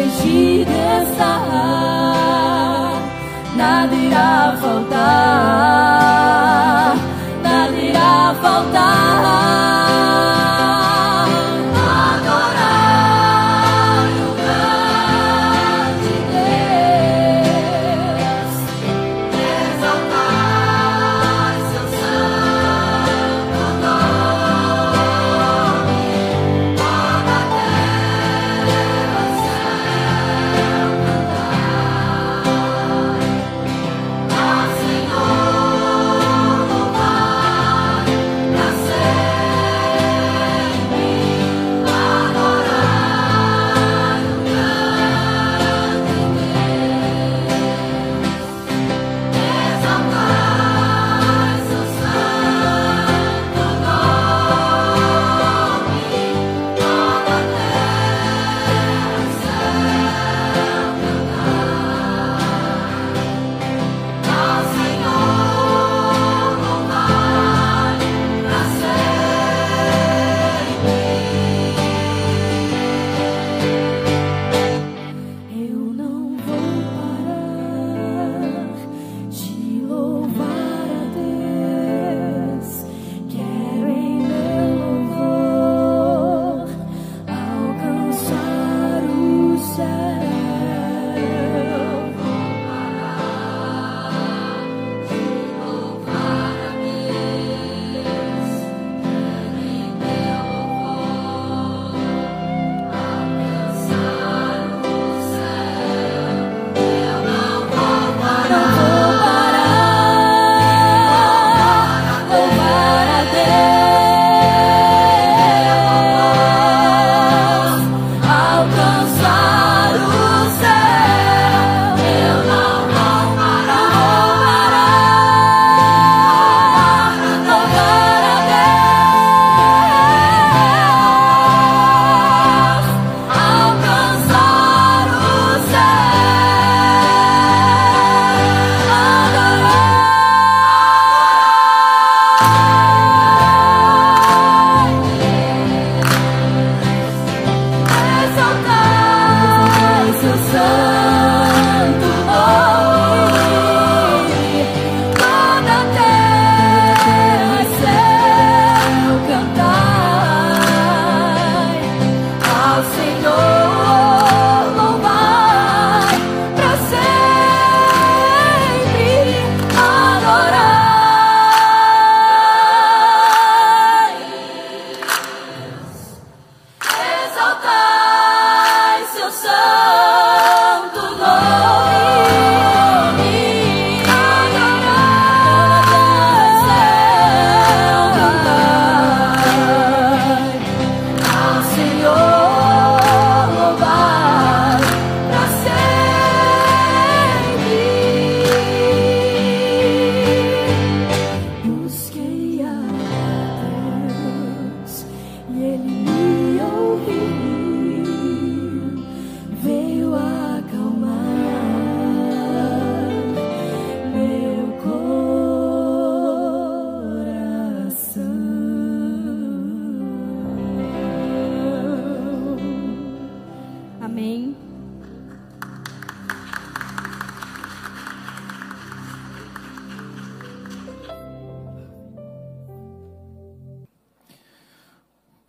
fugir dessa, nada irá faltar, nada irá faltar.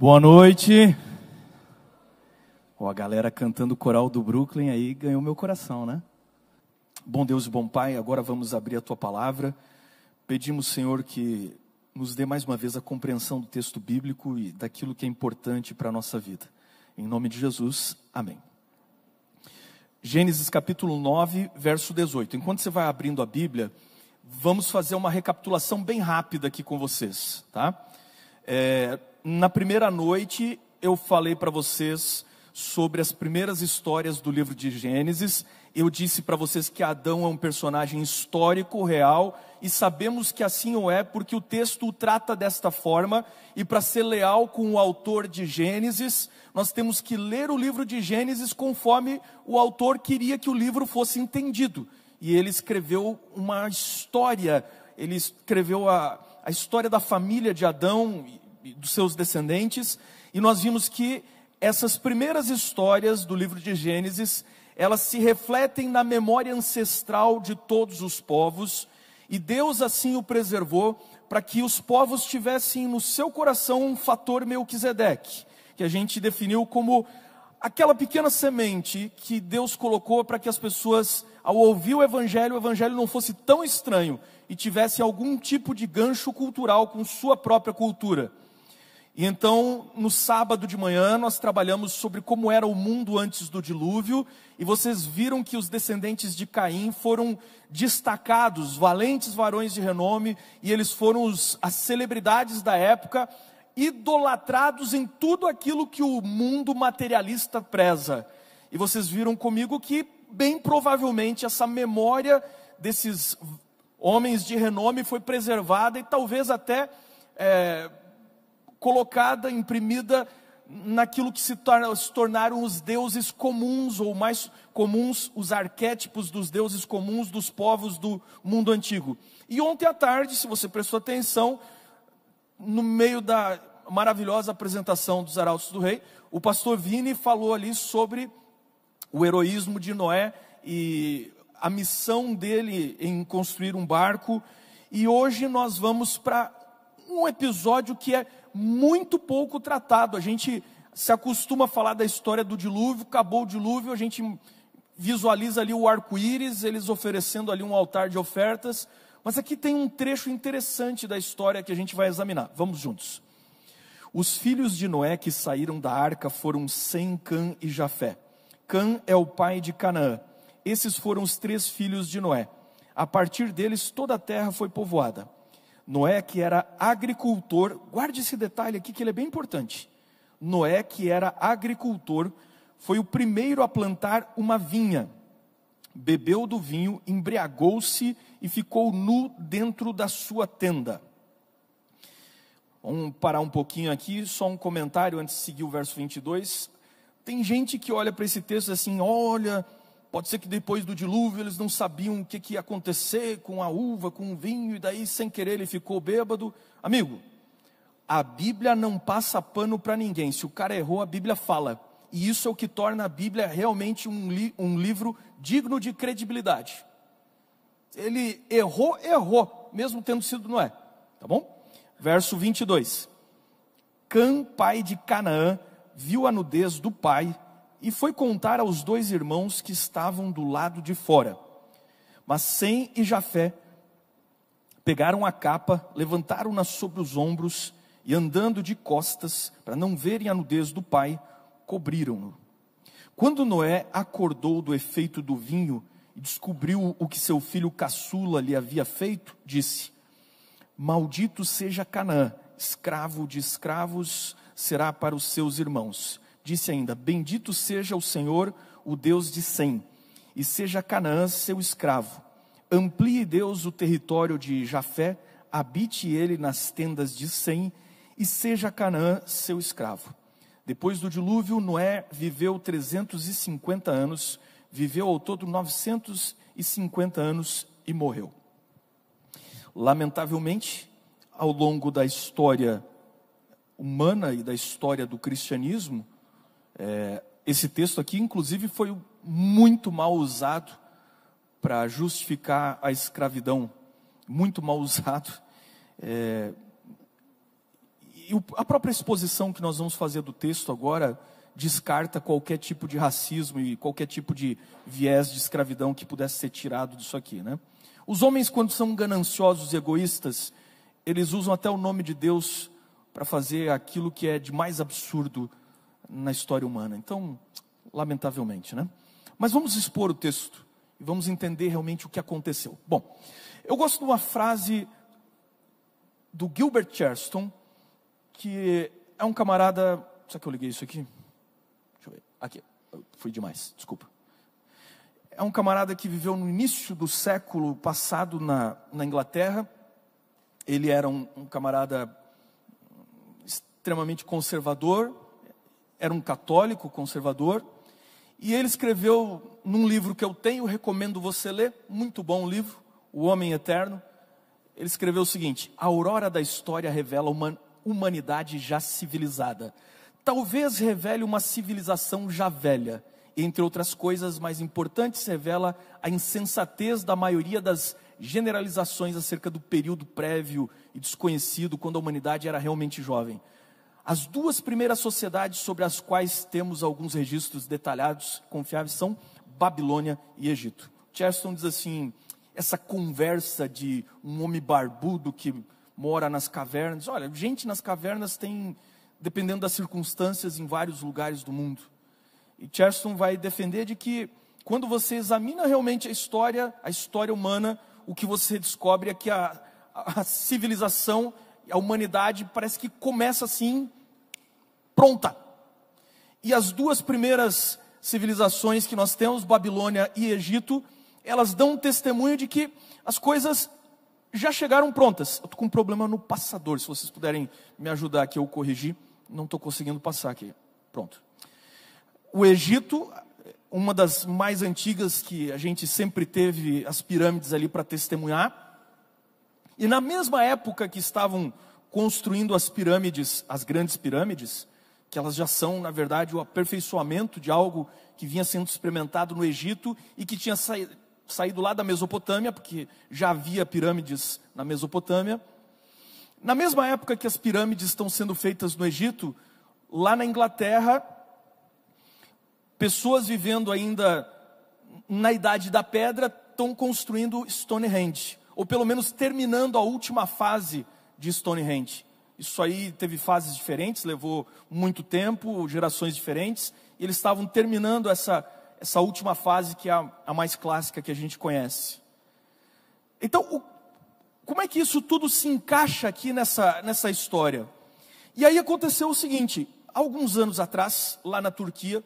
Boa noite. A galera cantando o coral do Brooklyn aí ganhou meu coração, né? Bom Deus e bom Pai, agora vamos abrir a Tua Palavra. Pedimos, Senhor, que nos dê mais uma vez a compreensão do texto bíblico e daquilo que é importante para a nossa vida. Em nome de Jesus, amém. Gênesis capítulo 9, verso 18. Enquanto você vai abrindo a Bíblia, vamos fazer uma recapitulação bem rápida aqui com vocês, tá? Na primeira noite eu falei para vocês sobre as primeiras histórias do livro de Gênesis. Eu disse para vocês que Adão é um personagem histórico, real, e sabemos que assim o é porque o texto o trata desta forma, e para ser leal com o autor de Gênesis, nós temos que ler o livro de Gênesis conforme o autor queria que o livro fosse entendido. E ele escreveu uma história, ele escreveu a história da família de Adão e dos seus descendentes, e nós vimos que essas primeiras histórias do livro de Gênesis, elas se refletem na memória ancestral de todos os povos, e Deus assim o preservou para que os povos tivessem no seu coração um fator Melquisedeque, que a gente definiu como aquela pequena semente que Deus colocou para que as pessoas, ao ouvir o evangelho não fosse tão estranho e tivesse algum tipo de gancho cultural com sua própria cultura. E então, no sábado de manhã, nós trabalhamos sobre como era o mundo antes do dilúvio, e vocês viram que os descendentes de Caim foram destacados, valentes varões de renome, e eles foram as celebridades da época, idolatrados em tudo aquilo que o mundo materialista preza. E vocês viram comigo que, bem provavelmente, essa memória desses homens de renome foi preservada e talvez até colocada, imprimida naquilo que se tornaram os deuses comuns, ou mais comuns, os arquétipos dos deuses comuns dos povos do mundo antigo. E ontem à tarde, se você prestou atenção, no meio da maravilhosa apresentação dos Arautos do Rei, o pastor Vini falou ali sobre o heroísmo de Noé e a missão dele em construir um barco. E hoje nós vamos para um episódio que é muito pouco tratado. A gente se acostuma a falar da história do dilúvio, acabou o dilúvio, a gente visualiza ali o arco-íris, eles oferecendo ali um altar de ofertas, mas aqui tem um trecho interessante da história que a gente vai examinar. Vamos juntos. Os filhos de Noé que saíram da arca foram Sem, Cã e Jafé. Cã é o pai de Canaã. Esses foram os 3 filhos de Noé. A partir deles toda a terra foi povoada. Noé, que era agricultor, guarde esse detalhe aqui que ele é bem importante. Noé, que era agricultor, foi o primeiro a plantar uma vinha. Bebeu do vinho, embriagou-se e ficou nu dentro da sua tenda. Vamos parar um pouquinho aqui, só um comentário antes de seguir o verso 22. Tem gente que olha para esse texto assim, olha, pode ser que depois do dilúvio eles não sabiam o que ia acontecer com a uva, com o vinho, e daí sem querer ele ficou bêbado. Amigo, a Bíblia não passa pano para ninguém. Se o cara errou, a Bíblia fala. E isso é o que torna a Bíblia realmente um livro digno de credibilidade. Ele errou, mesmo tendo sido Noé. Tá bom? Verso 22. Cã, pai de Canaã, viu a nudez do pai e foi contar aos 2 irmãos que estavam do lado de fora. Mas Sem e Jafé pegaram a capa, levantaram-na sobre os ombros e, andando de costas, para não verem a nudez do pai, cobriram-no. Quando Noé acordou do efeito do vinho e descobriu o que seu filho caçula lhe havia feito, disse: Maldito seja Canaã, escravo de escravos será para os seus irmãos. Disse ainda: Bendito seja o Senhor, o Deus de Sem, e seja Canaã seu escravo. Amplie Deus o território de Jafé, habite ele nas tendas de Sem, e seja Canaã seu escravo. Depois do dilúvio, Noé viveu 350 anos, viveu ao todo 950 anos e morreu. Lamentavelmente, ao longo da história humana e da história do cristianismo, esse texto aqui, inclusive, foi muito mal usado para justificar a escravidão, muito mal usado. E a própria exposição que nós vamos fazer do texto agora descarta qualquer tipo de racismo e qualquer tipo de viés de escravidão que pudesse ser tirado disso aqui, né? Os homens, quando são gananciosos e egoístas, eles usam até o nome de Deus para fazer aquilo que é de mais absurdo na história humana. Então, lamentavelmente, né? Mas vamos expor o texto e vamos entender realmente o que aconteceu. Bom, eu gosto de uma frase do Gilbert Chesterton, que é um camarada... Será que eu liguei isso aqui? Deixa eu ver. Aqui, fui demais, desculpa. É um camarada que viveu no início do século passado na Inglaterra. Ele era um camarada extremamente conservador, era um católico conservador, e ele escreveu num livro que eu tenho, recomendo você ler, muito bom livro, O Homem Eterno. Ele escreveu o seguinte: a aurora da história revela uma humanidade já civilizada. talvez revele uma civilização já velha. Entre outras coisas mais importantes, revela a insensatez da maioria das generalizações acerca do período prévio e desconhecido, quando a humanidade era realmente jovem. As duas primeiras sociedades sobre as quais temos alguns registros detalhados, confiáveis, são Babilônia e Egito. Chesterton diz assim: essa conversa de um homem barbudo que mora nas cavernas. Olha, gente nas cavernas tem, dependendo das circunstâncias, em vários lugares do mundo. E Chesterton vai defender de que, quando você examina realmente a história humana, o que você descobre é que a civilização, a humanidade parece que começa assim, pronta. E as duas primeiras civilizações que nós temos, Babilônia e Egito, elas dão um testemunho de que as coisas já chegaram prontas. Eu estou com um problema no passador, se vocês puderem me ajudar aqui, eu corrigir, não estou conseguindo passar aqui. Pronto. O Egito, uma das mais antigas que a gente sempre teve as pirâmides ali para testemunhar. E na mesma época que estavam construindo as pirâmides, as grandes pirâmides, que elas já são, na verdade, o aperfeiçoamento de algo que vinha sendo experimentado no Egito e que tinha saído lá da Mesopotâmia, porque já havia pirâmides na Mesopotâmia. Na mesma época que as pirâmides estão sendo feitas no Egito, lá na Inglaterra, pessoas vivendo ainda na Idade da Pedra estão construindo Stonehenge, ou pelo menos terminando a última fase de Stonehenge. Isso aí teve fases diferentes, levou muito tempo, gerações diferentes, e eles estavam terminando essa última fase, que é a mais clássica que a gente conhece. Então, como é que isso tudo se encaixa aqui nessa história? E aí aconteceu o seguinte: alguns anos atrás, lá na Turquia,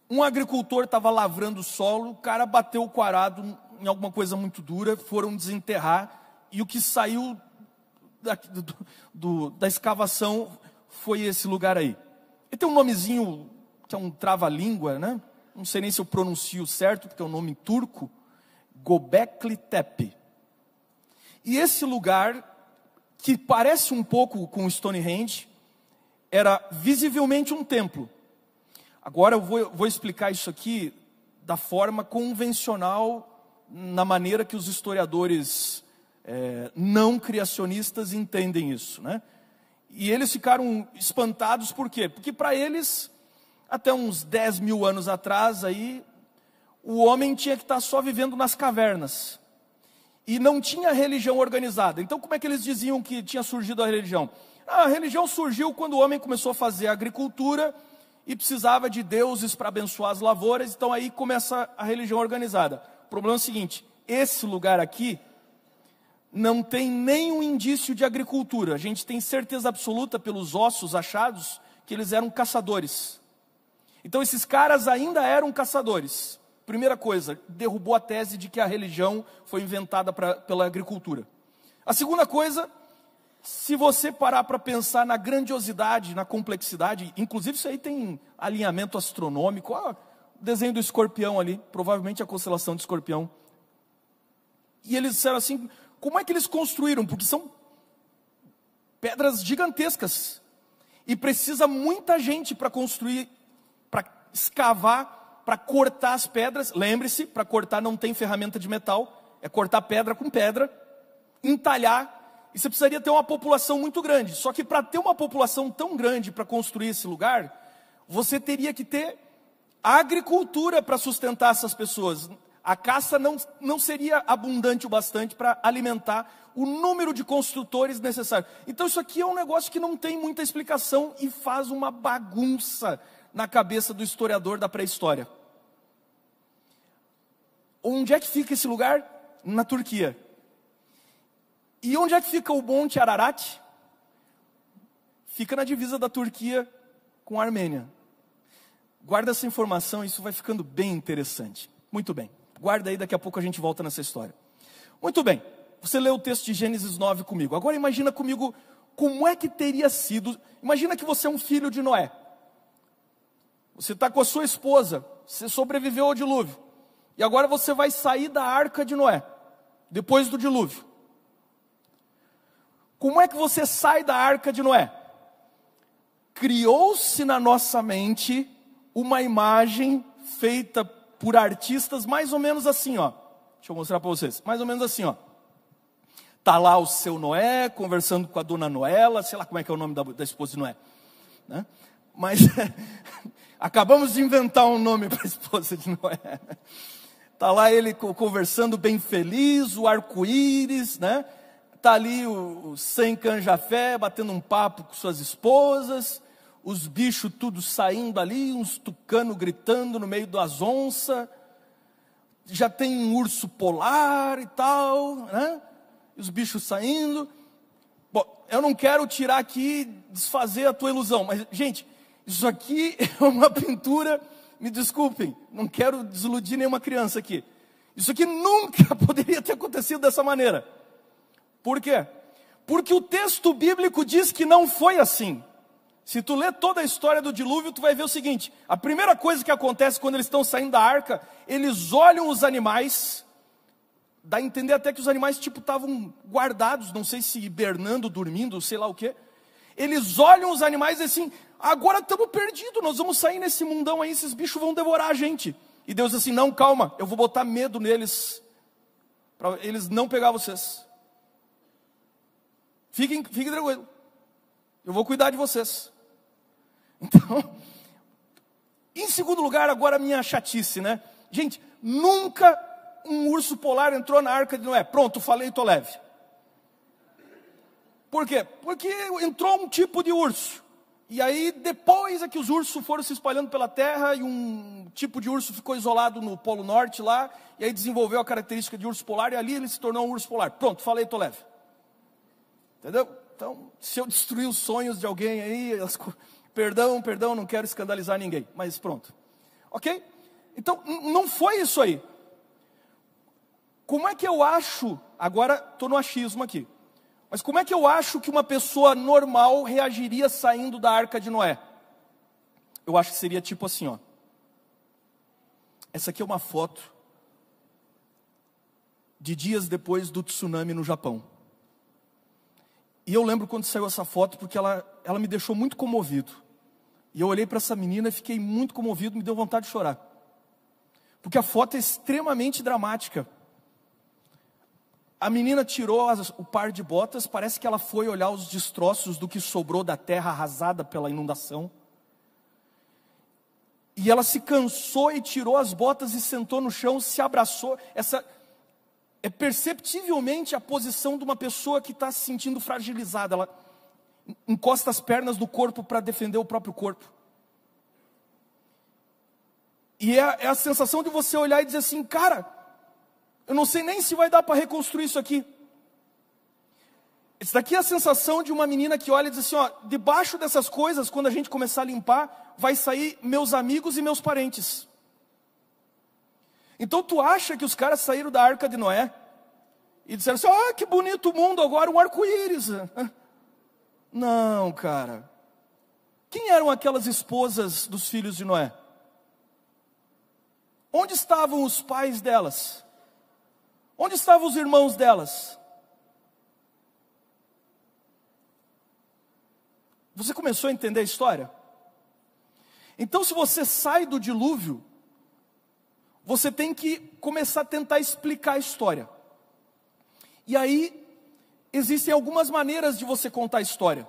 um agricultor estava lavrando o solo, o cara bateu o arado em alguma coisa muito dura, foram desenterrar, e o que saiu da escavação foi esse lugar aí. E tem um nomezinho que é um trava-língua, né? Não sei nem se eu pronuncio certo, porque é um nome turco, Göbekli Tepe. E esse lugar, que parece um pouco com Stonehenge, era visivelmente um templo. Agora eu vou explicar isso aqui da forma convencional, na maneira que os historiadores não criacionistas entendem isso, né? E eles ficaram espantados, por quê? Porque para eles, até uns 10 mil anos atrás, aí, o homem tinha que estar só vivendo nas cavernas. E não tinha religião organizada. Então como é que eles diziam que tinha surgido a religião? A religião surgiu quando o homem começou a fazer agricultura e precisava de deuses para abençoar as lavouras, então aí começa a religião organizada. O problema é o seguinte: esse lugar aqui não tem nenhum indício de agricultura. A gente tem certeza absoluta, pelos ossos achados, que eles eram caçadores. Então esses caras ainda eram caçadores. Primeira coisa, derrubou a tese de que a religião foi inventada pela agricultura. A segunda coisa, se você parar para pensar na grandiosidade, na complexidade, inclusive isso aí tem alinhamento astronômico, o desenho do escorpião ali, provavelmente a constelação de escorpião. E eles disseram assim: como é que eles construíram? Porque são pedras gigantescas. E precisa muita gente para construir, para escavar, para cortar as pedras. Lembre-se, para cortar não tem ferramenta de metal, é cortar pedra com pedra, entalhar. E você precisaria ter uma população muito grande. Só que para ter uma população tão grande para construir esse lugar, você teria que ter agricultura para sustentar essas pessoas. A caça não seria abundante o bastante para alimentar o número de construtores necessário. Então isso aqui é um negócio que não tem muita explicação e faz uma bagunça na cabeça do historiador da pré-história. Onde é que fica esse lugar? Na Turquia. E onde é que fica o Monte Ararat? Fica na divisa da Turquia com a Armênia. Guarda essa informação, isso vai ficando bem interessante. Muito bem. Guarda aí, daqui a pouco a gente volta nessa história. Muito bem, você leu o texto de Gênesis 9 comigo. Agora imagina comigo como é que teria sido. Imagina que você é um filho de Noé. Você está com a sua esposa, você sobreviveu ao dilúvio. E agora você vai sair da arca de Noé, depois do dilúvio. Como é que você sai da arca de Noé? criou-se na nossa mente uma imagem feita por artistas mais ou menos assim, ó. Deixa eu mostrar para vocês. Mais ou menos assim, ó. Tá lá o seu Noé conversando com a dona Noela, sei lá como é que é o nome da esposa de Noé, né? Mas acabamos de inventar um nome para a esposa de Noé. Tá lá ele conversando bem feliz, o arco-íris, né? Tá ali o sem canja-fé, batendo um papo com suas esposas, os bichos tudo saindo ali, uns tucanos gritando no meio das onças, já tem um urso polar e tal, né? E os bichos saindo. Bom, eu não quero tirar aqui, desfazer a tua ilusão, mas, gente, isso aqui é uma pintura, me desculpem, não quero desiludir nenhuma criança aqui. Isso aqui nunca poderia ter acontecido dessa maneira. Por quê? Porque o texto bíblico diz que não foi assim. Se tu ler toda a história do dilúvio, tu vai ver o seguinte: a primeira coisa que acontece quando eles estão saindo da arca, eles olham os animais, dá a entender até que os animais tipo estavam guardados, não sei se hibernando, dormindo, sei lá o quê. Eles olham os animais e assim, agora estamos perdidos, nós vamos sair nesse mundão aí, esses bichos vão devorar a gente. E Deus assim, não, calma, eu vou botar medo neles, para eles não pegar vocês. Fiquem tranquilos, eu vou cuidar de vocês. Então, em segundo lugar, agora a minha chatice, né? Gente, nunca um urso polar entrou na arca de Noé. Pronto, falei, tô leve. Por quê? Porque entrou um tipo de urso. E aí, depois é que os ursos foram se espalhando pela terra, e um tipo de urso ficou isolado no Polo Norte lá, e aí desenvolveu a característica de urso polar, e ali ele se tornou um urso polar. Pronto, falei, tô leve. Entendeu? Então, se eu destruir os sonhos de alguém aí, perdão, não quero escandalizar ninguém, mas pronto. Ok? Então, não foi isso aí. Como é que eu acho, agora estou no achismo aqui, mas como é que eu acho que uma pessoa normal reagiria saindo da arca de Noé? Eu acho que seria tipo assim, ó. Essa aqui é uma foto de dias depois do tsunami no Japão. E eu lembro quando saiu essa foto, porque ela me deixou muito comovido. E eu olhei para essa menina e fiquei muito comovido, me deu vontade de chorar. Porque a foto é extremamente dramática. A menina tirou o par de botas, parece que ela foi olhar os destroços do que sobrou da terra arrasada pela inundação. E ela se cansou e tirou as botas e sentou no chão, se abraçou. Essa é perceptivelmente a posição de uma pessoa que está se sentindo fragilizada. Ela encosta as pernas no corpo para defender o próprio corpo. E é a sensação de você olhar e dizer assim, cara, eu não sei nem se vai dar para reconstruir isso aqui. Isso daqui é a sensação de uma menina que olha e diz assim, ó, debaixo dessas coisas, quando a gente começar a limpar, vai sair meus amigos e meus parentes. Então tu acha que os caras saíram da arca de Noé e disseram assim, ah, que bonito o mundo, agora um arco-íris. Não, cara. Quem eram aquelas esposas dos filhos de Noé? Onde estavam os pais delas? Onde estavam os irmãos delas? Você começou a entender a história? Então, se você sai do dilúvio, você tem que começar a tentar explicar a história. E aí, existem algumas maneiras de você contar a história.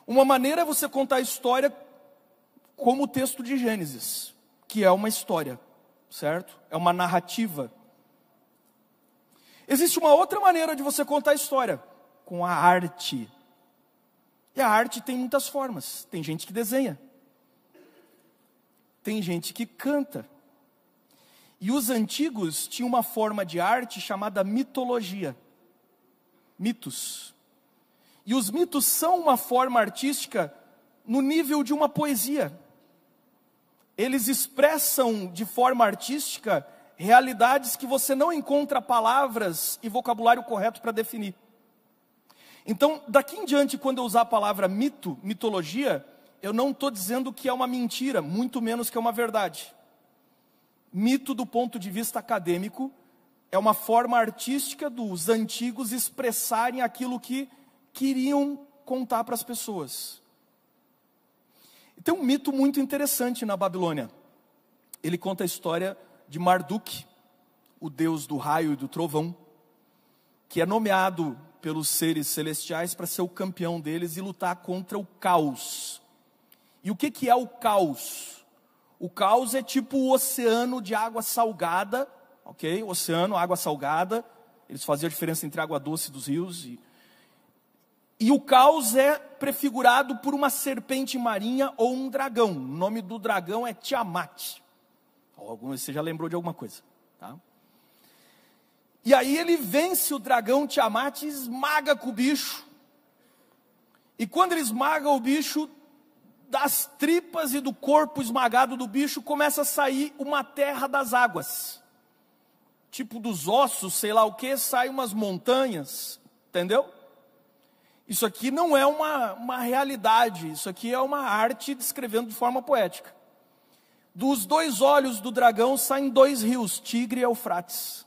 Uma maneira é você contar a história como o texto de Gênesis, que é uma história, certo? É uma narrativa. Existe uma outra maneira de você contar a história, com a arte. E a arte tem muitas formas. Tem gente que desenha. Tem gente que canta. E os antigos tinham uma forma de arte chamada mitologia. Mitos. E os mitos são uma forma artística no nível de uma poesia. Eles expressam de forma artística realidades que você não encontra palavras e vocabulário correto para definir. Então, daqui em diante, quando eu usar a palavra mito, mitologia, eu não estou dizendo que é uma mentira, muito menos que é uma verdade. Mito, do ponto de vista acadêmico, é uma forma artística dos antigos expressarem aquilo que queriam contar para as pessoas. E tem um mito muito interessante na Babilônia. Ele conta a história de Marduk, o deus do raio e do trovão, que é nomeado pelos seres celestiais para ser o campeão deles e lutar contra o caos. E o que é o caos? O caos é tipo o oceano de água salgada, ok? Oceano, água salgada. Eles faziam a diferença entre a água doce dos rios. E o caos é prefigurado por uma serpente marinha ou um dragão. O nome do dragão é Tiamat. Você já lembrou de alguma coisa, tá? E aí ele vence o dragão Tiamat e esmaga com o bicho. E quando ele esmaga o bicho, das tripas e do corpo esmagado do bicho, começa a sair uma terra das águas. Tipo dos ossos, sei lá o que, sai umas montanhas, entendeu? Isso aqui não é uma realidade, isso aqui é uma arte descrevendo de forma poética. Dos 2 olhos do dragão saem 2 rios, Tigre e Eufrates.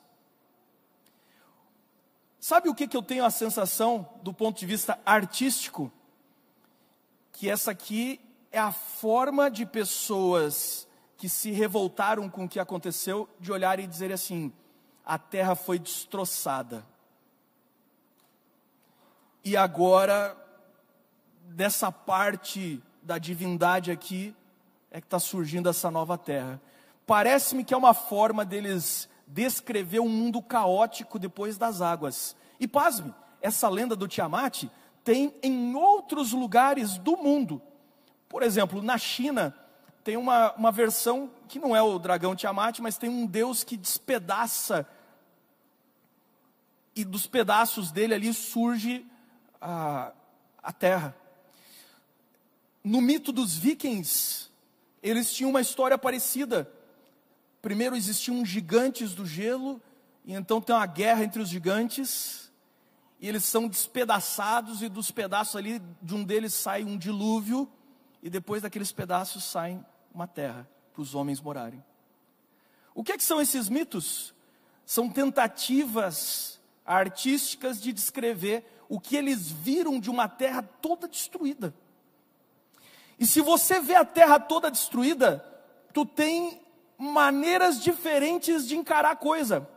Sabe o que eu tenho a sensação, do ponto de vista artístico? Que essa aqui é a forma de pessoas que se revoltaram com o que aconteceu, de olhar e dizer assim: a terra foi destroçada. E agora, dessa parte da divindade aqui, é que está surgindo essa nova terra. Parece-me que é uma forma deles descrever um mundo caótico depois das águas. E pasme, essa lenda do Tiamat tem em outros lugares do mundo. Por exemplo, na China, tem uma versão que não é o dragão Tiamat, mas tem um deus que despedaça, e dos pedaços dele ali surge a terra. No mito dos vikings, eles tinham uma história parecida. Primeiro existiam gigantes do gelo, e então tem uma guerra entre os gigantes, e eles são despedaçados, e dos pedaços ali, de um deles sai um dilúvio, e depois daqueles pedaços sai uma terra para os homens morarem. O que são esses mitos? São tentativas artísticas de descrever o que eles viram de uma terra toda destruída. E se você vê a terra toda destruída, tu tem maneiras diferentes de encarar a coisa.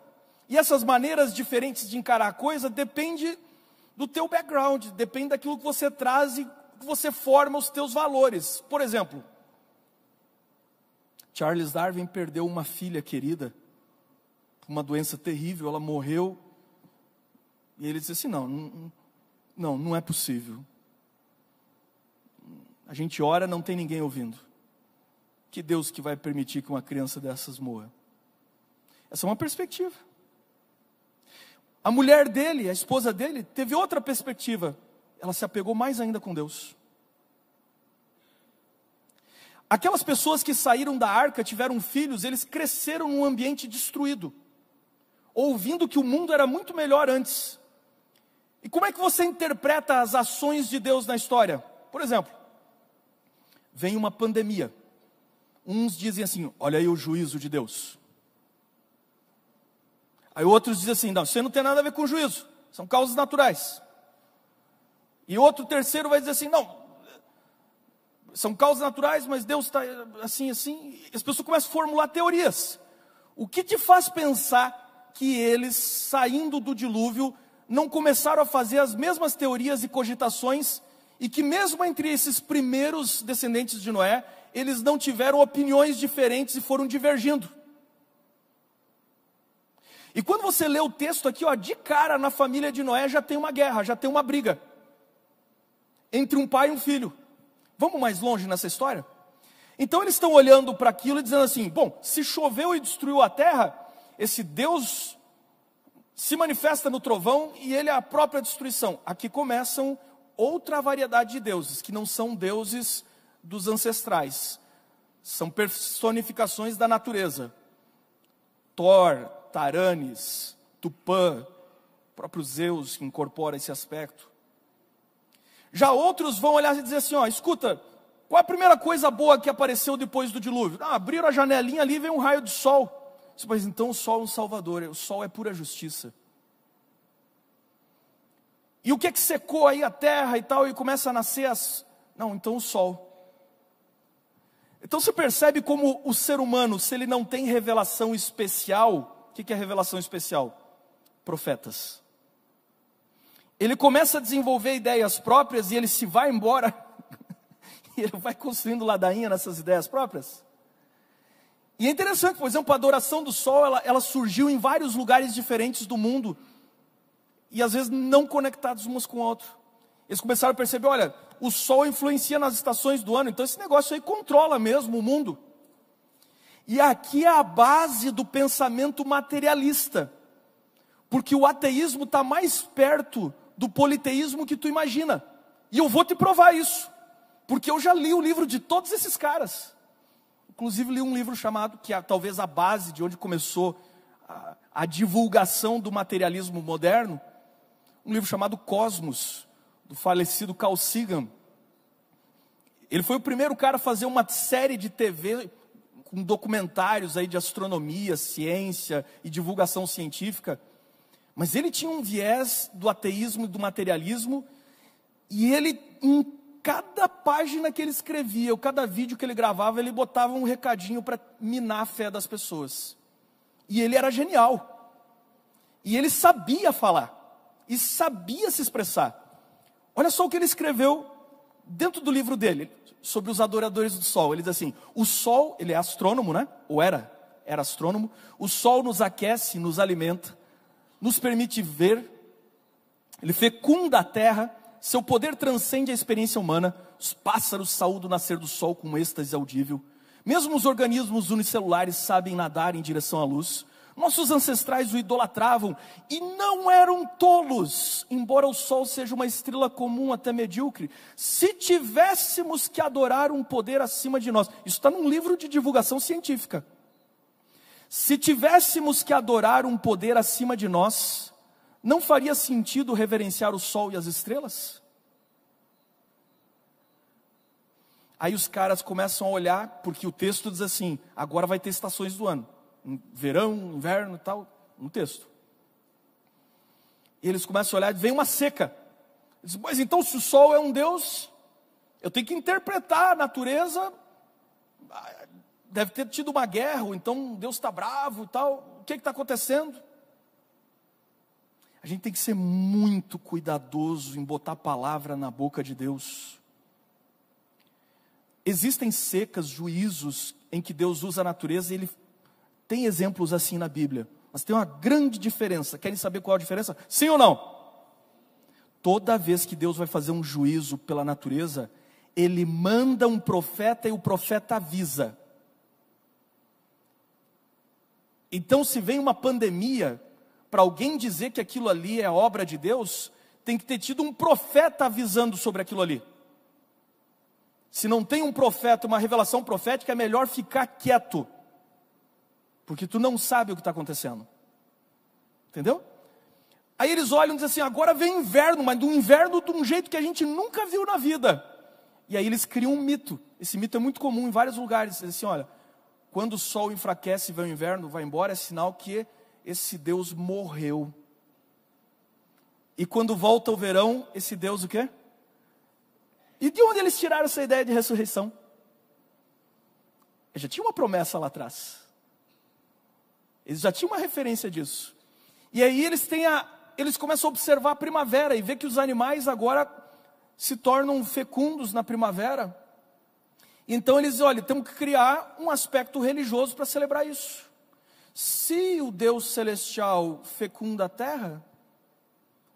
E essas maneiras diferentes de encarar a coisa depende do teu background, depende daquilo que você traz e que você forma os teus valores. Por exemplo, Charles Darwin perdeu uma filha querida, uma doença terrível, ela morreu, e ele disse assim: não é possível. A gente ora, não tem ninguém ouvindo. Que Deus que vai permitir que uma criança dessas morra? Essa é uma perspectiva. A mulher dele, a esposa dele, teve outra perspectiva. Ela se apegou mais ainda com Deus. Aquelas pessoas que saíram da arca, tiveram filhos, eles cresceram num ambiente destruído, ouvindo que o mundo era muito melhor antes. E como é que você interpreta as ações de Deus na história? Por exemplo, vem uma pandemia. Uns dizem assim: olha aí o juízo de Deus. Aí outros dizem assim: não, isso não tem nada a ver com juízo, são causas naturais. E outro terceiro vai dizer assim: não, são causas naturais, mas Deus está assim. E as pessoas começam a formular teorias. O que te faz pensar que eles, saindo do dilúvio, não começaram a fazer as mesmas teorias e cogitações, e que mesmo entre esses primeiros descendentes de Noé, eles não tiveram opiniões diferentes e foram divergindo? E quando você lê o texto aqui, de cara na família de Noé já tem uma guerra, já tem uma briga entre um pai e um filho. Vamos mais longe nessa história? Então eles estão olhando para aquilo e dizendo assim: bom, se choveu e destruiu a terra, esse Deus se manifesta no trovão e ele é a própria destruição. Aqui começam outra variedade de deuses, que não são deuses dos ancestrais, são personificações da natureza. Thor, Taranis, Tupã, próprio Zeus que incorpora esse aspecto. Já outros vão olhar e dizer assim: escuta, qual é a primeira coisa boa que apareceu depois do dilúvio? Abriram a janelinha ali e veio um raio de sol. Mas então o sol é um salvador, o sol é pura justiça. E o que secou aí a terra e tal, e começa a nascer então o sol. Então você percebe como o ser humano, se ele não tem revelação especial, o que é revelação especial? Profetas. Ele começa a desenvolver ideias próprias e ele se vai embora, e ele vai construindo ladainha nessas ideias próprias. E é interessante, por exemplo, a adoração do sol, ela surgiu em vários lugares diferentes do mundo, e às vezes não conectados uns com o outro. Eles começaram a perceber, olha, o sol influencia nas estações do ano, então esse negócio aí controla mesmo o mundo. E aqui é a base do pensamento materialista, porque o ateísmo está mais perto do politeísmo que tu imagina. E eu vou te provar isso, porque eu já li o livro de todos esses caras. Inclusive li um livro chamado, que é talvez a base de onde começou a divulgação do materialismo moderno, um livro chamado Cosmos, do falecido Carl Sagan. Ele foi o primeiro cara a fazer uma série de TV com documentários aí de astronomia, ciência e divulgação científica. Mas ele tinha um viés do ateísmo e do materialismo, e ele, em cada página que ele escrevia, ou cada vídeo que ele gravava, ele botava um recadinho para minar a fé das pessoas. E ele era genial. E ele sabia falar. E sabia se expressar. Olha só o que ele escreveu dentro do livro dele, sobre os adoradores do sol. Ele diz assim, o sol, ele é astrônomo, né? Ou era astrônomo. O sol nos aquece, nos alimenta, nos permite ver, ele fecunda a terra, seu poder transcende a experiência humana, os pássaros saúdam o nascer do sol com êxtase audível, mesmo os organismos unicelulares sabem nadar em direção à luz, nossos ancestrais o idolatravam e não eram tolos, embora o sol seja uma estrela comum até medíocre, se tivéssemos que adorar um poder acima de nós, isso está num livro de divulgação científica, se tivéssemos que adorar um poder acima de nós, não faria sentido reverenciar o sol e as estrelas? Aí os caras começam a olhar, porque o texto diz assim, agora vai ter estações do ano, verão, inverno e tal, no texto. E eles começam a olhar e vem uma seca. Eles dizem, mas então se o sol é um Deus, eu tenho que interpretar a natureza, deve ter tido uma guerra, ou então Deus está bravo e tal, o que está acontecendo? A gente tem que ser muito cuidadoso em botar a palavra na boca de Deus. Existem secas, juízos, em que Deus usa a natureza, e Ele tem exemplos assim na Bíblia. Mas tem uma grande diferença. Querem saber qual é a diferença? Sim ou não? Toda vez que Deus vai fazer um juízo pela natureza, Ele manda um profeta e o profeta avisa. Então, se vem uma pandemia, para alguém dizer que aquilo ali é obra de Deus, tem que ter tido um profeta avisando sobre aquilo ali. Se não tem um profeta, uma revelação profética, é melhor ficar quieto, porque tu não sabe o que está acontecendo. Entendeu? Aí eles olham e dizem assim, agora vem inverno, mas do inverno de um jeito que a gente nunca viu na vida. E aí eles criam um mito. Esse mito é muito comum em vários lugares. Eles dizem assim, olha, quando o sol enfraquece e vem o inverno, vai embora, é sinal que esse Deus morreu. E quando volta o verão, esse Deus o quê? E de onde eles tiraram essa ideia de ressurreição? Já tinha uma promessa lá atrás. Eles já tinham uma referência disso. E aí eles começam a observar a primavera e ver que os animais agora se tornam fecundos na primavera. Então eles dizem, olha, temos que criar um aspecto religioso para celebrar isso. Se o Deus celestial fecunda a terra,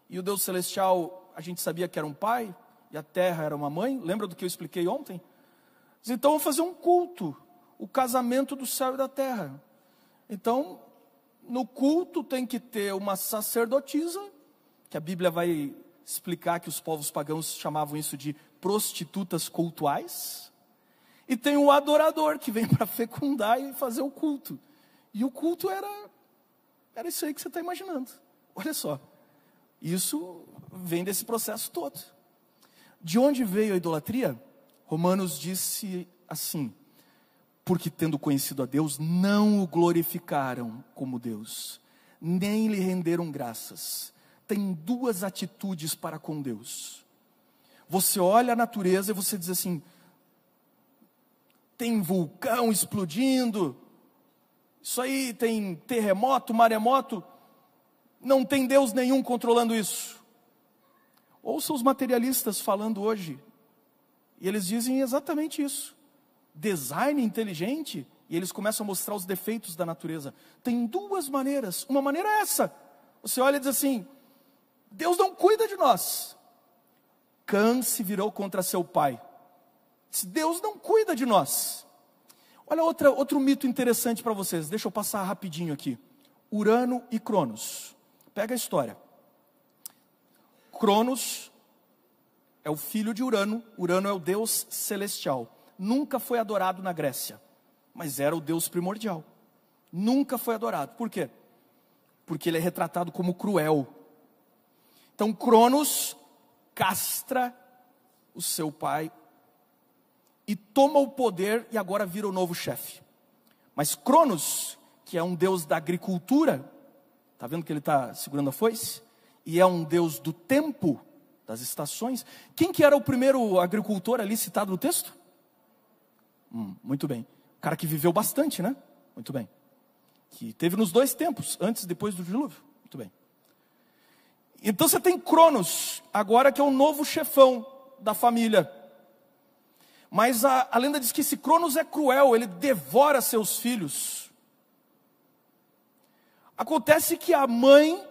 e o Deus celestial, a gente sabia que era um pai, e a terra era uma mãe, lembra do que eu expliquei ontem? Então vamos fazer um culto, o casamento do céu e da terra. Então, no culto tem que ter uma sacerdotisa, que a Bíblia vai explicar que os povos pagãos chamavam isso de prostitutas cultuais, e tem o adorador que vem para fecundar e fazer o culto. E o culto era isso aí que você está imaginando. Olha só, isso vem desse processo todo. De onde veio a idolatria? Romanos disse assim, porque tendo conhecido a Deus, não o glorificaram como Deus, nem lhe renderam graças. Tem duas atitudes para com Deus. Você olha a natureza e você diz assim, tem vulcão explodindo, isso aí tem terremoto, maremoto, não tem Deus nenhum controlando isso. Ouça os materialistas falando hoje, e eles dizem exatamente isso. Design inteligente, e eles começam a mostrar os defeitos da natureza. Tem duas maneiras. Uma maneira é essa. Você olha e diz assim, Deus não cuida de nós. Cã se virou contra seu pai. Deus não cuida de nós. Olha outro mito interessante para vocês. Deixa eu passar rapidinho aqui. Urano e Cronos. Pega a história. Cronos é o filho de Urano. Urano é o deus celestial. Nunca foi adorado na Grécia, mas era o Deus primordial. Nunca foi adorado. Por quê? Porque ele é retratado como cruel. Então Cronos castra o seu pai e toma o poder e agora vira o novo chefe. Mas Cronos, que é um deus da agricultura, está vendo que ele está segurando a foice? E é um deus do tempo, das estações. Quem que era o primeiro agricultor ali citado no texto? Muito bem. O cara que viveu bastante, né? Muito bem. Que teve nos dois tempos, antes e depois do dilúvio. Muito bem. Então você tem Cronos, agora que é o novo chefão da família. Mas a lenda diz que esse Cronos é cruel, ele devora seus filhos. Acontece que a mãe,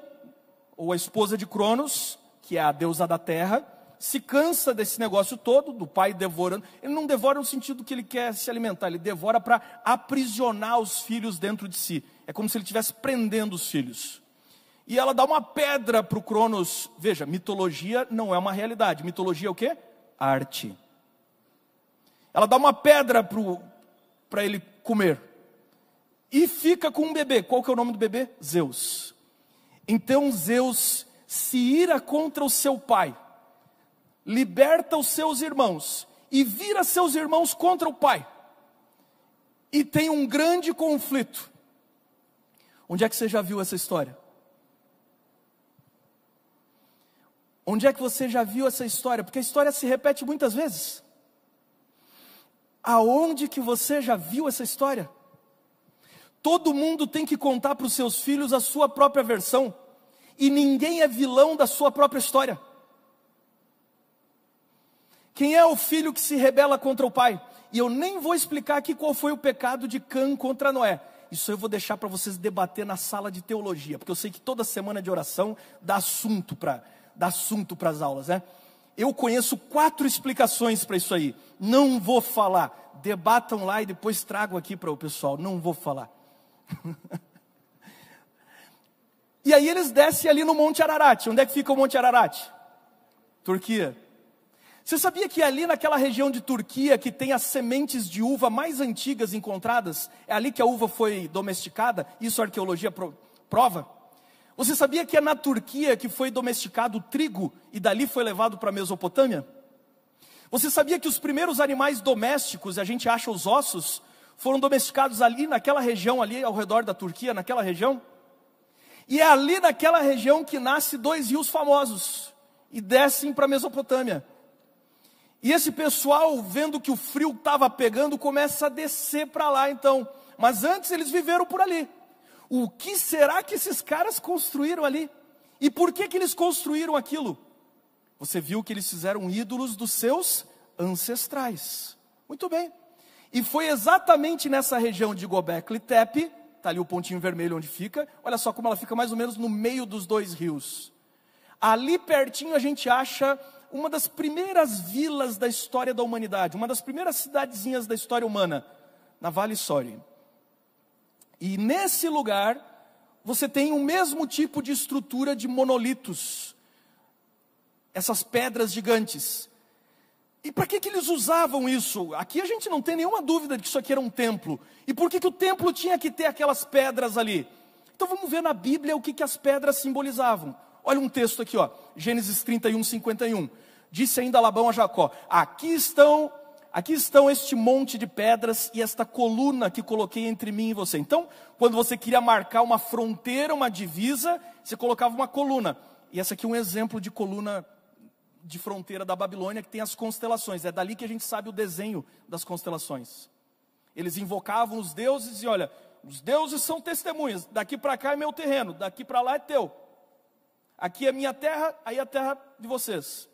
ou a esposa de Cronos, que é a deusa da terra, se cansa desse negócio todo, do pai devorando. Ele não devora no sentido que ele quer se alimentar, ele devora para aprisionar os filhos dentro de si. É como se ele estivesse prendendo os filhos. E ela dá uma pedra para o Cronos. Veja, mitologia não é uma realidade. Mitologia é o quê? Arte. Ela dá uma pedra para ele comer. E fica com um bebê. Qual que é o nome do bebê? Zeus. Então Zeus se ira contra o seu pai. Liberta os seus irmãos. E vira seus irmãos contra o pai. E tem um grande conflito. Onde é que você já viu essa história? Onde é que você já viu essa história? Porque a história se repete muitas vezes. Aonde que você já viu essa história? Todo mundo tem que contar para os seus filhos a sua própria versão. E ninguém é vilão da sua própria história. Quem é o filho que se rebela contra o pai? E eu nem vou explicar aqui qual foi o pecado de Cã contra Noé. Isso eu vou deixar para vocês debater na sala de teologia. Porque eu sei que toda semana de oração dá assunto para as aulas, né? Eu conheço 4 explicações para isso aí. Não vou falar. Debatam lá e depois trago aqui para o pessoal. Não vou falar. E aí eles descem ali no Monte Ararat. Onde é que fica o Monte Ararat? Turquia. Você sabia que ali naquela região de Turquia, que tem as sementes de uva mais antigas encontradas, é ali que a uva foi domesticada? Isso a arqueologia prova. Você sabia que é na Turquia que foi domesticado o trigo e dali foi levado para a Mesopotâmia? Você sabia que os primeiros animais domésticos, a gente acha os ossos, foram domesticados ali naquela região, ali ao redor da Turquia, naquela região? E é ali naquela região que nasce 2 rios famosos e descem para a Mesopotâmia. E esse pessoal, vendo que o frio estava pegando, começa a descer para lá então. Mas antes eles viveram por ali. O que será que esses caras construíram ali? E por que eles construíram aquilo? Você viu que eles fizeram ídolos dos seus ancestrais. Muito bem. E foi exatamente nessa região de Göbekli Tepe, está ali o pontinho vermelho onde fica. Olha só como ela fica mais ou menos no meio dos 2 rios. Ali pertinho a gente acha uma das primeiras vilas da história da humanidade, uma das primeiras cidadezinhas da história humana, na Vale Sori. E nesse lugar, você tem o mesmo tipo de estrutura de monolitos, essas pedras gigantes. E para que eles usavam isso? Aqui a gente não tem nenhuma dúvida de que isso aqui era um templo. E por que o templo tinha que ter aquelas pedras ali? Então vamos ver na Bíblia o que as pedras simbolizavam. Olha um texto aqui, ó, Gênesis 31, 51. Disse ainda Labão a Jacó: aqui estão este monte de pedras e esta coluna que coloquei entre mim e você. Então, quando você queria marcar uma fronteira, uma divisa, você colocava uma coluna. E essa aqui é um exemplo de coluna de fronteira da Babilônia, que tem as constelações. É dali que a gente sabe o desenho das constelações. Eles invocavam os deuses e olha, os deuses são testemunhas, daqui para cá é meu terreno, daqui para lá é teu. Aqui é minha terra, aí é a terra de vocês.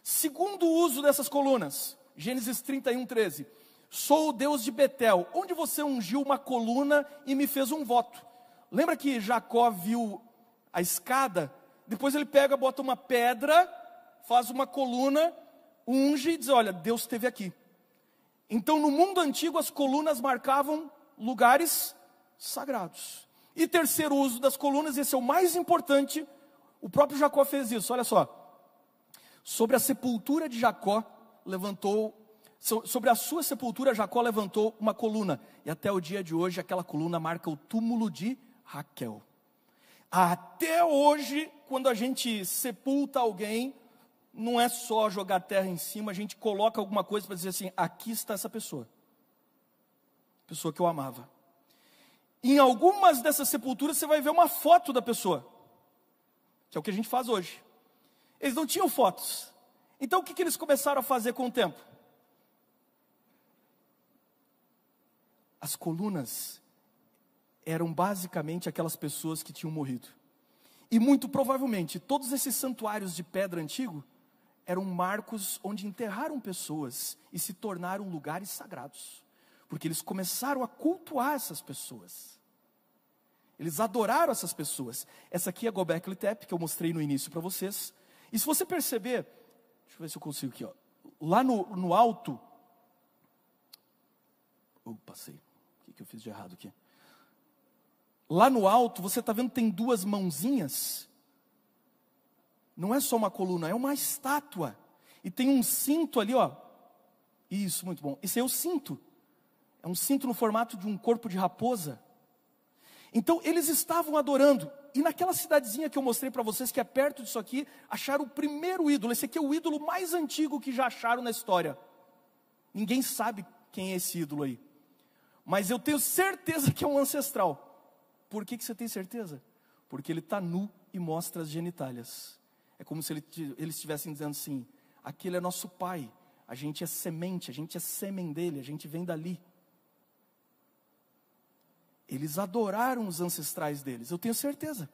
Segundo uso dessas colunas, Gênesis 31, 13. Sou o Deus de Betel, onde você ungiu uma coluna e me fez um voto. Lembra que Jacó viu a escada? Depois ele pega, bota uma pedra, faz uma coluna, unge e diz, olha, Deus esteve aqui. Então no mundo antigo as colunas marcavam lugares sagrados. E terceiro uso das colunas, esse é o mais importante, o próprio Jacó fez isso, olha só. Sobre a sepultura de Jacó, sobre a sua sepultura, Jacó levantou uma coluna. E até o dia de hoje, aquela coluna marca o túmulo de Raquel. Até hoje, quando a gente sepulta alguém, não é só jogar terra em cima, a gente coloca alguma coisa para dizer assim, aqui está essa pessoa. Pessoa que eu amava. Em algumas dessas sepulturas, você vai ver uma foto da pessoa. Que é o que a gente faz hoje. Eles não tinham fotos. Então o que eles começaram a fazer com o tempo? As colunas eram basicamente aquelas pessoas que tinham morrido. E muito provavelmente, todos esses santuários de pedra antigo eram marcos onde enterraram pessoas e se tornaram lugares sagrados. Porque eles começaram a cultuar essas pessoas. Eles adoraram essas pessoas. Essa aqui é a Göbekli Tepe, que eu mostrei no início para vocês. E se você perceber, deixa eu ver se eu consigo aqui, ó. Lá no alto, passei, o que eu fiz de errado aqui? Lá no alto, você está vendo, tem duas mãozinhas. Não é só uma coluna, é uma estátua. E tem um cinto ali, ó. Isso, muito bom. Esse é o cinto. É um cinto no formato de um corpo de raposa. Então, eles estavam adorando. E naquela cidadezinha que eu mostrei para vocês, que é perto disso aqui, acharam o primeiro ídolo. Esse aqui é o ídolo mais antigo que já acharam na história. Ninguém sabe quem é esse ídolo aí. Mas eu tenho certeza que é um ancestral. Por que você tem certeza? Porque ele está nu e mostra as genitálias. É como se eles estivessem dizendo assim, aquele é nosso pai, a gente é semente, a gente é sêmen dele, a gente vem dali. Eles adoraram os ancestrais deles, eu tenho certeza.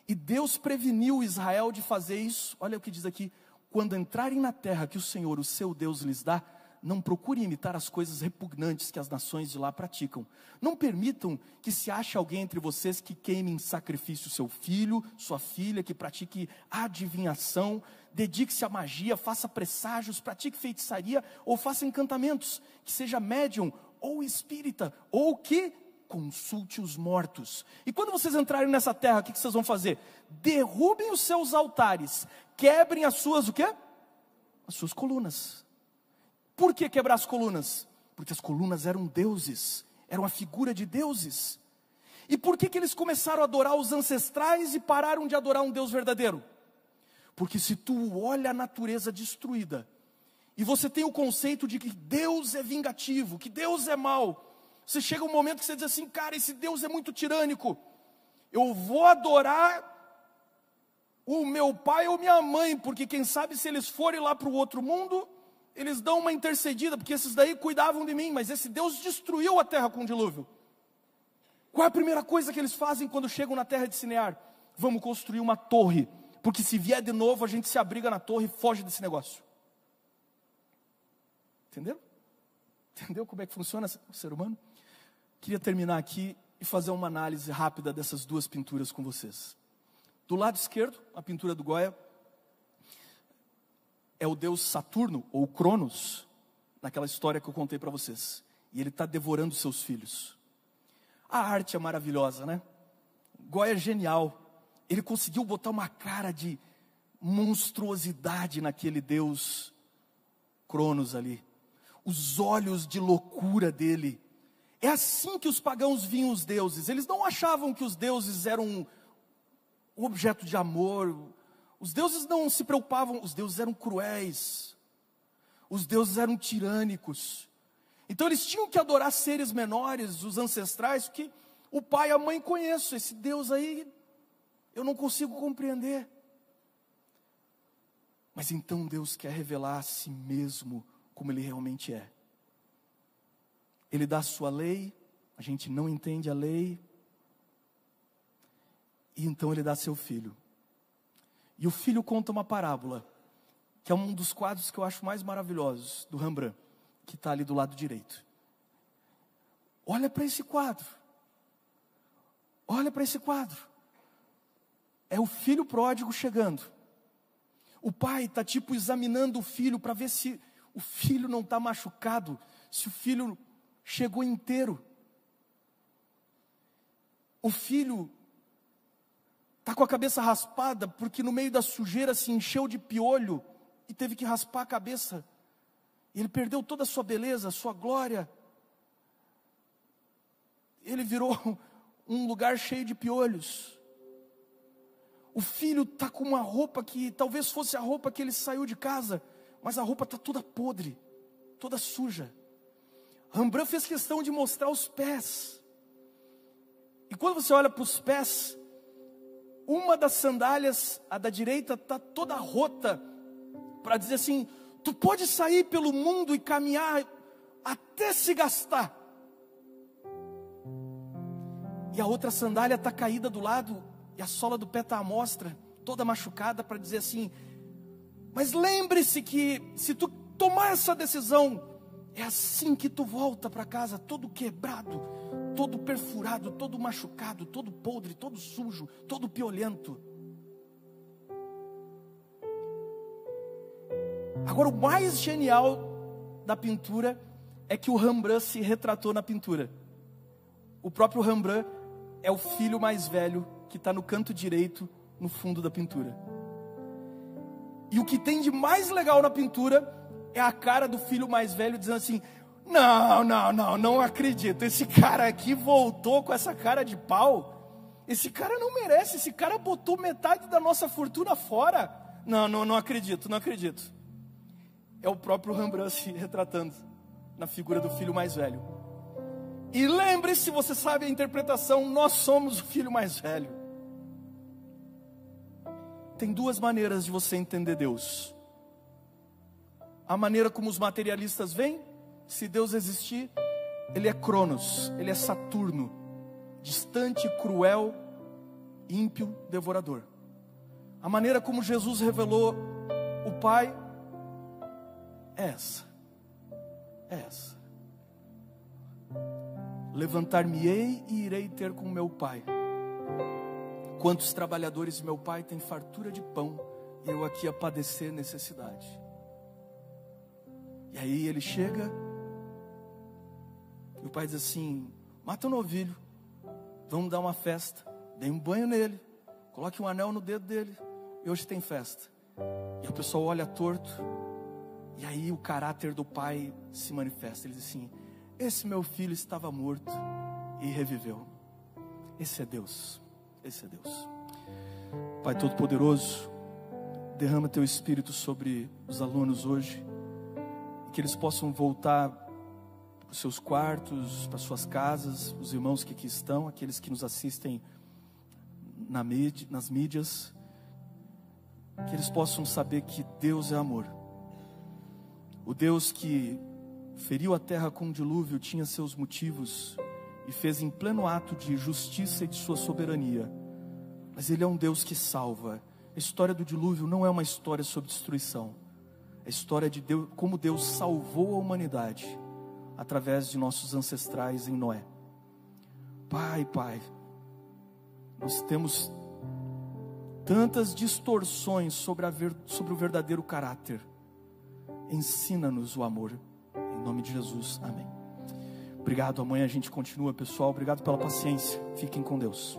E Deus preveniu Israel de fazer isso. Olha o que diz aqui, quando entrarem na terra que o Senhor, o seu Deus, lhes dá, não procurem imitar as coisas repugnantes que as nações de lá praticam. Não permitam que se ache alguém entre vocês que queime em sacrifício seu filho, sua filha, que pratique adivinhação, dedique-se à magia, faça presságios, pratique feitiçaria ou faça encantamentos, que seja médium ou espírita, ou que consulte os mortos. E quando vocês entrarem nessa terra, o que vocês vão fazer? Derrubem os seus altares, quebrem as suas, o quê? As suas colunas. Por que quebrar as colunas? Porque as colunas eram deuses, eram a figura de deuses. E por que eles começaram a adorar os ancestrais e pararam de adorar um Deus verdadeiro? Porque se tu olha a natureza destruída, e você tem o conceito de que Deus é vingativo, que Deus é mau, você chega um momento que você diz assim, cara, esse Deus é muito tirânico, eu vou adorar o meu pai ou minha mãe, porque quem sabe se eles forem lá para o outro mundo, eles dão uma intercedida, porque esses daí cuidavam de mim, mas esse Deus destruiu a terra com o dilúvio. Qual é a primeira coisa que eles fazem quando chegam na terra de Sinear? Vamos construir uma torre, porque se vier de novo a gente se abriga na torre e foge desse negócio. Entendeu? Entendeu como é que funciona o ser humano? Queria terminar aqui e fazer uma análise rápida dessas duas pinturas com vocês. Do lado esquerdo, a pintura do Goya, é o deus Saturno, ou Cronos, naquela história que eu contei para vocês. E ele está devorando seus filhos. A arte é maravilhosa, né? Goya é genial. Ele conseguiu botar uma cara de monstruosidade naquele deus Cronos ali. Os olhos de loucura dele. É assim que os pagãos viam os deuses. Eles não achavam que os deuses eram um objeto de amor. Os deuses não se preocupavam, os deuses eram cruéis. Os deuses eram tirânicos. Então eles tinham que adorar seres menores, os ancestrais, que o pai e a mãe conheço. Esse Deus aí, eu não consigo compreender. Mas então Deus quer revelar a si mesmo como Ele realmente é. Ele dá a sua lei, a gente não entende a lei, e então ele dá seu filho. E o filho conta uma parábola, que é um dos quadros que eu acho mais maravilhosos, do Rembrandt, que está ali do lado direito. Olha para esse quadro. Olha para esse quadro. É o filho pródigo chegando. O pai está tipo examinando o filho para ver se o filho não está machucado, se o filho chegou inteiro. O filho está com a cabeça raspada porque no meio da sujeira se encheu de piolho e teve que raspar a cabeça. E ele perdeu toda a sua beleza, a sua glória. Ele virou um lugar cheio de piolhos. O filho está com uma roupa que talvez fosse a roupa que ele saiu de casa, mas a roupa está toda podre, toda suja. Rembrandt fez questão de mostrar os pés. E quando você olha para os pés, uma das sandálias, a da direita, está toda rota, para dizer assim: tu pode sair pelo mundo e caminhar até se gastar. E a outra sandália está caída do lado, e a sola do pé está à mostra, toda machucada, para dizer assim: mas lembre-se que se tu tomar essa decisão, é assim que tu volta para casa, todo quebrado, todo perfurado, todo machucado, todo podre, todo sujo, todo piolento. Agora, o mais genial da pintura é que o Rembrandt se retratou na pintura. O próprio Rembrandt é o filho mais velho que está no canto direito, no fundo da pintura. E o que tem de mais legal na pintura é a cara do filho mais velho dizendo assim: não acredito, esse cara aqui voltou com essa cara de pau, esse cara não merece, esse cara botou metade da nossa fortuna fora. Não acredito. É o próprio Rembrandt se retratando na figura do filho mais velho. E lembre-se, você sabe a interpretação, nós somos o filho mais velho. Tem duas maneiras de você entender Deus. A maneira como os materialistas veem: se Deus existir, Ele é Cronos, Ele é Saturno, distante, cruel, ímpio, devorador. A maneira como Jesus revelou o Pai é essa. Levantar-me-ei e irei ter com meu Pai. Quantos trabalhadores meu Pai tem fartura de pão, e eu aqui a padecer necessidade. E aí ele chega, e o pai diz assim: mata um novilho, vamos dar uma festa, dê um banho nele, coloque um anel no dedo dele, e hoje tem festa. E o pessoal olha torto, e aí o caráter do pai se manifesta. Ele diz assim: esse meu filho estava morto e reviveu. Esse é Deus. Pai Todo-Poderoso, derrama teu Espírito sobre os alunos hoje, que eles possam voltar para os seus quartos, para suas casas, os irmãos que aqui estão, aqueles que nos assistem nas mídias, que eles possam saber que Deus é amor. O Deus que feriu a terra com um dilúvio tinha seus motivos e fez em pleno ato de justiça e de sua soberania, mas Ele é um Deus que salva. A história do dilúvio não é uma história sobre destruição, é a história de Deus, como Deus salvou a humanidade através de nossos ancestrais em Noé. Pai, nós temos tantas distorções sobre o verdadeiro caráter. Ensina-nos o amor, em nome de Jesus, amém. Obrigado, amanhã a gente continua, pessoal. Obrigado pela paciência, fiquem com Deus.